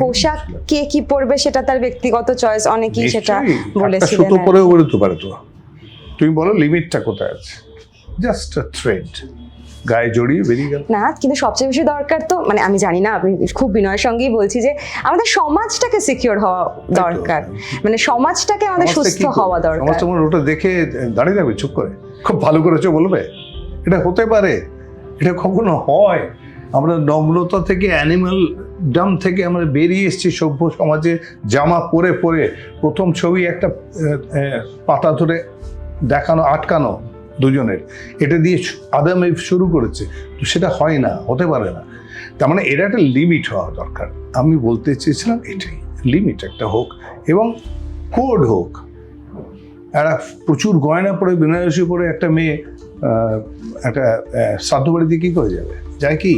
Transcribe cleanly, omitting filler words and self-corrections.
পোশাক কে কি পরবে সেটা তার ব্যক্তিগত চয়েস, অনেকেই সেটা বলেছিলেন। সুতো পরেও বলতে পারে তো, তুমি বলো লিমিটটা কোথায় আছে? জাস্ট আ থ্রেড, গায়ে জড়িয়ে বেরিয়ে গেল না, কিন্তু সবচেয়ে বেশি দরকার তো, মানে আমি জানি না, আমি খুব বিনয়ের সঙ্গেই বলছি যে আমাদের সমাজটাকে সিকিউর হওয়া দরকার, মানে সমাজটাকে আমাদের সুস্থ হওয়া দরকার। সমাজ তোমার ওটা দেখে দাঁড়িয়ে যাবে চুপ করে, খুব ভালো করেছো বলবে? এটা হতে পারে? এটা কখনো হয়? আমরা নম্রতা থেকে, অ্যানিমাল ডাম থেকে আমরা বেরিয়ে এসেছি সভ্য সমাজে। জামা পরে পরে প্রথম ছবি একটা পাতা ধরে দেখানো, আটকানো দুজনের, এটা দিয়ে আদাম ইভ শুরু করেছে। তো সেটা হয় না, হতে পারে না। তার মানে এটা একটা লিমিট হওয়া দরকার। আমি বলতে চেয়েছিলাম এটাই, লিমিট একটা হোক এবং কোড হোক। একটা প্রচুর গয়না পরে, বেনারসি পরে একটা মেয়ে একটা শ্রাদ্ধ বাড়িতে কী করে যাবে? যায় কি?